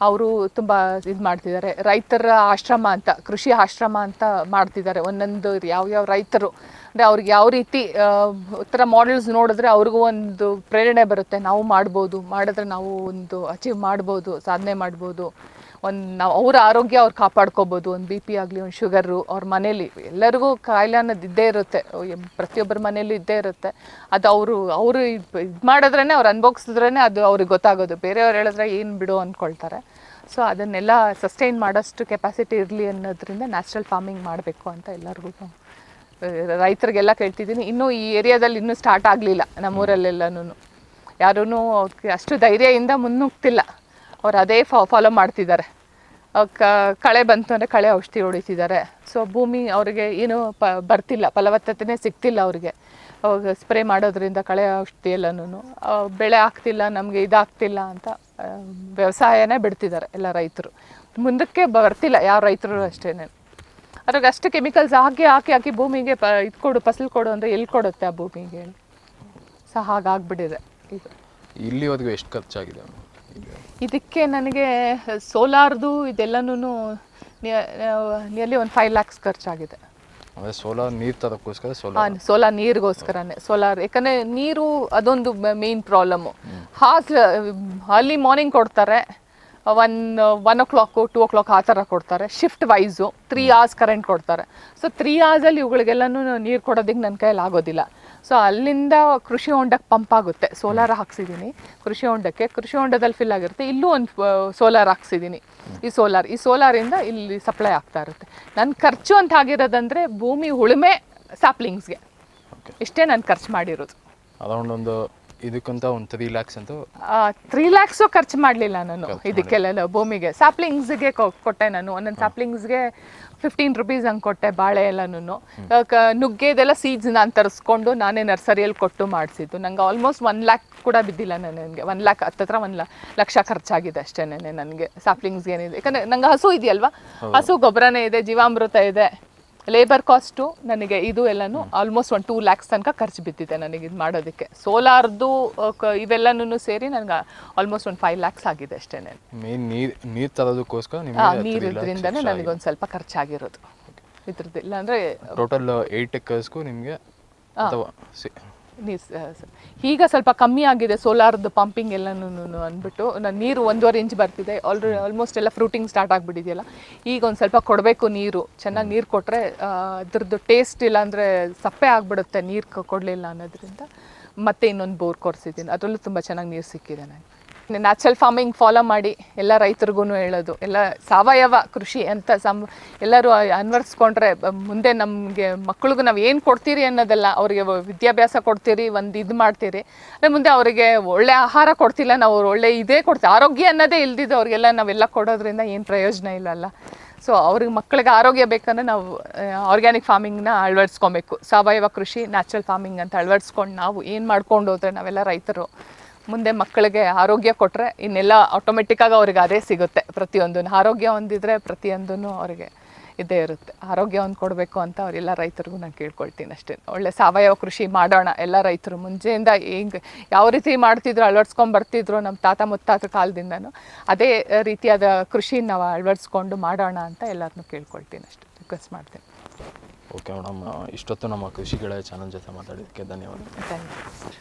ಅವರು ತುಂಬ ಇದು ಮಾಡ್ತಿದ್ದಾರೆ. ರೈತರ ಆಶ್ರಮ ಅಂತ, ಕೃಷಿ ಆಶ್ರಮ ಅಂತ ಮಾಡ್ತಿದ್ದಾರೆ. ಒಂದೊಂದು ಯಾವ್ಯಾವ ರೈತರು ಅಂದರೆ ಅವ್ರಿಗೆ ಯಾವ ರೀತಿ ಥರ ಮಾಡೆಲ್ಸ್ ನೋಡಿದ್ರೆ ಅವ್ರಿಗೂ ಒಂದು ಪ್ರೇರಣೆ ಬರುತ್ತೆ. ನಾವು ಮಾಡ್ಬೋದು, ಮಾಡಿದ್ರೆ ನಾವು ಒಂದು ಅಚೀವ್ ಮಾಡ್ಬೋದು, ಸಾಧನೆ ಮಾಡ್ಬೋದು. ನಾವು ಅವ್ರ ಆರೋಗ್ಯ ಅವ್ರು ಕಾಪಾಡ್ಕೋಬೋದು. ಒಂದು ಬಿ ಪಿ ಆಗಲಿ, ಒಂದು ಶುಗರು, ಅವ್ರ ಮನೇಲಿ ಎಲ್ಲರಿಗೂ ಕಾಯಿಲೆ ಅನ್ನೋದು ಇದ್ದೇ ಇರುತ್ತೆ, ಪ್ರತಿಯೊಬ್ಬರ ಮನೇಲಿ ಇದ್ದೇ ಇರುತ್ತೆ. ಅದು ಅವರು ಇದು ಮಾಡಿದ್ರೇ, ಅವ್ರು ಅನುಭವಿಸಿದ್ರೇ ಅದು ಅವ್ರಿಗೆ ಗೊತ್ತಾಗೋದು. ಬೇರೆಯವ್ರು ಹೇಳಿದ್ರೆ ಏನು ಬಿಡು ಅಂದ್ಕೊಳ್ತಾರೆ. ಸೊ ಅದನ್ನೆಲ್ಲ ಸಸ್ಟೈನ್ ಮಾಡೋಷ್ಟು ಕೆಪಾಸಿಟಿ ಇರಲಿ ಅನ್ನೋದ್ರಿಂದ ನ್ಯಾಚುರಲ್ ಫಾರ್ಮಿಂಗ್ ಮಾಡಬೇಕು ಅಂತ ಎಲ್ಲರಿಗೂ ರೈತರಿಗೆಲ್ಲ ಕೇಳ್ತಿದ್ದೀನಿ. ಇನ್ನೂ ಈ ಏರಿಯಾದಲ್ಲಿ ಇನ್ನೂ ಸ್ಟಾರ್ಟ್ ಆಗಲಿಲ್ಲ ನಮ್ಮೂರಲ್ಲೆಲ್ಲನೂ. ಯಾರೂ ಅಷ್ಟು ಧೈರ್ಯದಿಂದ ಮುನ್ನುಗ್ತಿಲ್ಲ. ಅವ್ರು ಅದೇ ಫಾಲೋ ಮಾಡ್ತಿದ್ದಾರೆ. ಕಳೆ ಬಂತು ಅಂದರೆ ಕಳೆ ಔಷಧಿ ಹೊಡಿತಿದ್ದಾರೆ. ಸೊ ಭೂಮಿ ಅವರಿಗೆ ಏನು ಬರ್ತಿಲ್ಲ, ಫಲವತ್ತತೆನೇ ಸಿಗ್ತಿಲ್ಲ ಅವ್ರಿಗೆ. ಅವಾಗ ಸ್ಪ್ರೇ ಮಾಡೋದ್ರಿಂದ ಕಳೆ ಔಷಧಿ ಎಲ್ಲನೂ ಬೆಳೆ ಆಗ್ತಿಲ್ಲ, ನಮಗೆ ಇದಾಗ್ತಿಲ್ಲ ಅಂತ ವ್ಯವಸಾಯನೇ ಬಿಡ್ತಿದ್ದಾರೆ ಎಲ್ಲ ರೈತರು. ಮುಂದಕ್ಕೆ ಬರ್ತಿಲ್ಲ ಯಾವ ರೈತರು ಅಷ್ಟೇನೆ. ಅದ್ರಾಗ ಅಷ್ಟು ಕೆಮಿಕಲ್ಸ್ ಹಾಕಿ ಭೂಮಿಗೆ ಇದು ಕೊಡು, ಫಸಲು ಕೊಡು ಅಂದರೆ ಎಲ್ಲಿ ಕೊಡುತ್ತೆ ಆ ಭೂಮಿಗೆ? ಸೊ ಹಾಗಾಗ್ಬಿಟ್ಟಿದೆ ಈಗ. ಇಲ್ಲಿವರೆಗೂ ಎಷ್ಟು ಖರ್ಚಾಗಿದೆ ಇದಕ್ಕೆ? ನನಗೆ ಸೋಲಾರ್ದು ಇದೆಲ್ಲನೂ ನಿಯರ್ಲಿ ಒಂದು 5 lakhs ಖರ್ಚಾಗಿದೆ. ಸೋಲಾರ್ ನೀರು ತರೋಕ್ಕೋಸ್ಕರ? ಸೋಲಾರ್ ನೀರಿಗೋಸ್ಕರನೇ. ಸೋಲಾರ್ ಯಾಕಂದರೆ ನೀರು ಅದೊಂದು ಮೇನ್ ಪ್ರಾಬ್ಲಮ್ಮು. ಅರ್ಲಿ ಮಾರ್ನಿಂಗ್ ಕೊಡ್ತಾರೆ, 1 o'clock 2 o'clock ಆ ಥರ ಕೊಡ್ತಾರೆ. ಶಿಫ್ಟ್ ವೈಸು 3 hours ಕರೆಂಟ್ ಕೊಡ್ತಾರೆ. ಸೊ 3 hours ಇವುಗಳಿಗೆಲ್ಲನೂ ನೀರು ಕೊಡೋದಕ್ಕೆ ನನ್ನ ಕೈಯಲ್ಲಿ ಆಗೋದಿಲ್ಲ. ಸೊ ಅಲ್ಲಿಂದ ಕೃಷಿ ಹೊಂಡಕ್ಕೆ ಪಂಪ್ ಆಗುತ್ತೆ. ಸೋಲಾರ್ ಹಾಕ್ಸಿದ್ದೀನಿ ಕೃಷಿ ಹೊಂಡಕ್ಕೆ. ಕೃಷಿ ಹೊಂಡದಲ್ಲಿ ಫಿಲ್ ಆಗಿರುತ್ತೆ. ಇಲ್ಲೂ ಒಂದು ಸೋಲಾರ್ ಹಾಕ್ಸಿದ್ದೀನಿ. ಈ ಸೋಲಾರಿಂದ ಇಲ್ಲಿ ಸಪ್ಲೈ ಆಗ್ತಾ ಇರುತ್ತೆ. ನನ್ನ ಖರ್ಚು ಅಂತ ಆಗಿರೋದಂದರೆ ಭೂಮಿ ಉಳುಮೆ, ಸ್ಯಾಪ್ಲಿಂಗ್ಸ್ಗೆ ಇಷ್ಟೇ ನಾನು ಖರ್ಚು ಮಾಡಿರೋದು. ಅರೌಂಡ್ ಒಂದು ಇದಕ್ಕಂತ ಒಂದು 3 lakhs ಅಂತ. 3 lakhs ಖರ್ಚು ಮಾಡಲಿಲ್ಲ ನಾನು ಇದಕ್ಕೆಲ್ಲ. ಭೂಮಿಗೆ ಸ್ಯಾಪ್ಲಿಂಗ್ಸ್ಗೆ ಕೊಟ್ಟೆ ನಾನು. ಒಂದೊಂದು ಸ್ಯಾಪ್ಲಿಂಗ್ಸ್ಗೆ 15 rupees ಹಂಗೆ ಕೊಟ್ಟೆ. ಬಾಳೆ ಎಲ್ಲನೂ ನುಗ್ಗೆದೆಲ್ಲ ಸೀಡ್ಸ್ ನಾನು ತರಿಸ್ಕೊಂಡು ನಾನೇ ನರ್ಸರಿಯಲ್ಲಿ ಕೊಟ್ಟು ಮಾಡಿಸಿದ್ದು. ನಂಗೆ ಆಲ್ಮೋಸ್ಟ್ 1 lakh ಕೂಡ ಬಿದ್ದಿಲ್ಲ ನನಗೆ. 1 lakh ಹತ್ತಿರ 1 ಲಕ್ಷ ಖರ್ಚಾಗಿದೆ ಅಷ್ಟೇ ನನಗೆ ಸ್ಯಾಪ್ಲಿಂಗ್ಸ್ಗೆ. ಏನಿದೆ ಯಾಕಂದರೆ ನಂಗೆ ಹಸು ಇದೆಯಲ್ವಾ, ಹಸು ಗೊಬ್ಬರನೇ ಇದೆ, ಜೀವಾಮೃತ ಇದೆ, ಲೇಬರ್ ಕಾಸ್ಟು ನನಗೆ ಇದು ಎಲ್ಲನೂ ಆಲ್ಮೋಸ್ಟ್ 1 2 lakhs ತನಕ ಖರ್ಚು ಬಿದ್ದಿದೆ ನನಗೆ ಇದು ಮಾಡೋದಕ್ಕೆ. ಸೋಲಾರ್ದು ಇವೆಲ್ಲನೂ ಸೇರಿ ನನಗೆ ಆಲ್ಮೋಸ್ಟ್ ಒಂದು 5 lakhs ಆಗಿದೆ ಅಷ್ಟೇ. ನೀರು ತರೋದಕ್ಕೋಸ್ಕರ ನೀರು ಇದರಿಂದನೇ ನನಗೊಂದು ಸ್ವಲ್ಪ ಖರ್ಚಾಗಿರೋದು. ಇದ್ರದ್ದು ಇಲ್ಲ ಅಂದರೆ ಟೋಟಲ್ 8 acresಗೂ ನಿಮಗೆ ಅಥವಾ ಈಗ ಸ್ವಲ್ಪ ಕಮ್ಮಿ ಆಗಿದೆ ಸೋಲಾರ್ದು ಪಂಪಿಂಗ್ ಎಲ್ಲನೂ ಅಂದ್ಬಿಟ್ಟು. ನಾನು ನೀರು 1.5 inch ಬರ್ತಿದೆ ಆಲ್ಮೋಸ್ಟ್ ಎಲ್ಲ ಫ್ರೂಟಿಂಗ್ ಸ್ಟಾರ್ಟ್ ಆಗಿಬಿಟ್ಟಿದೆಯಲ್ಲ. ಈಗ ಒಂದು ಸ್ವಲ್ಪ ಕೊಡಬೇಕು ನೀರು. ಚೆನ್ನಾಗಿ ನೀರು ಕೊಟ್ಟರೆ ಅದ್ರದ್ದು ಟೇಸ್ಟ್ ಇಲ್ಲ ಅಂದರೆ ಸಪ್ಪೆ ಆಗಿಬಿಡುತ್ತೆ ನೀರು ಕೊಡಲಿಲ್ಲ ಅನ್ನೋದ್ರಿಂದ ಮತ್ತೆ ಇನ್ನೊಂದು ಬೋರ್ ಕೊರೆಸಿದ್ದೀನಿ. ಅದರಲ್ಲೂ ತುಂಬ ಚೆನ್ನಾಗಿ ನೀರು ಸಿಕ್ಕಿದೆ ನನಗೆ. ನ್ಯಾಚುರಲ್ ಫಾರ್ಮಿಂಗ್ ಫಾಲೋ ಮಾಡಿ ಎಲ್ಲ ರೈತರಿಗೂ ಹೇಳೋದು, ಎಲ್ಲ ಸಾವಯವ ಕೃಷಿ ಅಂತ ಎಲ್ಲರೂ ಅನ್ವರ್ಸ್ಕೊಂಡ್ರೆ ಮುಂದೆ ನಮಗೆ ಮಕ್ಕಳಿಗೂ ನಾವು ಏನು ಕೊಡ್ತೀರಿ ಅನ್ನೋದಲ್ಲ, ಅವರಿಗೆ ವಿದ್ಯಾಭ್ಯಾಸ ಕೊಡ್ತೀರಿ, ಒಂದು ಇದು ಮಾಡ್ತೀರಿ ಅಂದರೆ ಮುಂದೆ ಅವರಿಗೆ ಒಳ್ಳೆ ಆಹಾರ ಕೊಡ್ತಿಲ್ಲ ನಾವು, ಒಳ್ಳೆ ಇದೇ ಕೊಡ್ತೀವಿ. ಆರೋಗ್ಯ ಅನ್ನೋದೇ ಇಲ್ದಿದ್ದು ಅವರಿಗೆಲ್ಲ ನಾವೆಲ್ಲ ಕೊಡೋದ್ರಿಂದ ಏನು ಪ್ರಯೋಜನ ಇಲ್ಲಲ್ಲ. ಸೊ ಅವ್ರಿಗೆ ಮಕ್ಕಳಿಗೆ ಆರೋಗ್ಯ ಬೇಕಂದ್ರೆ ನಾವು ಆರ್ಗ್ಯಾನಿಕ್ ಫಾರ್ಮಿಂಗ್ನ ಅಳವಡಿಸ್ಕೊಬೇಕು. ಸಾವಯವ ಕೃಷಿ, ನ್ಯಾಚುರಲ್ ಫಾರ್ಮಿಂಗ್ ಅಂತ ಅಳವಡಿಸ್ಕೊಂಡು ನಾವು ಏನು ಮಾಡ್ಕೊಂಡು ಹೋದರೆ ನಾವೆಲ್ಲ ರೈತರು ಮುಂದೆ ಮಕ್ಕಳಿಗೆ ಆರೋಗ್ಯ ಕೊಟ್ಟರೆ ಇನ್ನೆಲ್ಲ ಆಟೋಮೆಟಿಕ್ಕಾಗಿ ಅವ್ರಿಗೆ ಅದೇ ಸಿಗುತ್ತೆ. ಪ್ರತಿಯೊಂದು ಆರೋಗ್ಯ ಹೊಂದಿದ್ರೆ ಪ್ರತಿಯೊಂದೂ ಅವರಿಗೆ ಇದೇ ಇರುತ್ತೆ. ಆರೋಗ್ಯ ಒಂದು ಕೊಡಬೇಕು ಅಂತ ಅವರೆಲ್ಲ ರೈತರಿಗೂ ನಾನು ಕೇಳ್ಕೊಳ್ತೀನಿ ಅಷ್ಟೇ. ಒಳ್ಳೆ ಸಾವಯವ ಕೃಷಿ ಮಾಡೋಣ ಎಲ್ಲ ರೈತರು. ಮುಂಚೆಯಿಂದ ಹೆಂಗೆ ಯಾವ ರೀತಿ ಮಾಡ್ತಿದ್ರು, ಅಳವಡಿಸ್ಕೊಂಡು ಬರ್ತಿದ್ರು ನಮ್ಮ ತಾತ ಮುತ್ತಾತ ಕಾಲದಿಂದನೂ, ಅದೇ ರೀತಿಯಾದ ಕೃಷಿ ನಾವು ಅಳವಡಿಸ್ಕೊಂಡು ಮಾಡೋಣ ಅಂತ ಎಲ್ಲರನ್ನೂ ಕೇಳ್ಕೊಳ್ತೀನಿ ಅಷ್ಟೇ, ರಿಕ್ವೆಸ್ಟ್ ಮಾಡ್ತೀನಿ. ಓಕೆ ಮೇಡಮ್, ಇಷ್ಟೊತ್ತು ನಮ್ಮ ಕೃಷಿ ಗೆಳೆಯ ಚಾನಲ್ ಜೊತೆ ಮಾತಾಡೋದಕ್ಕೆ ಧನ್ಯವಾದ. ಧನ್ಯವಾದ.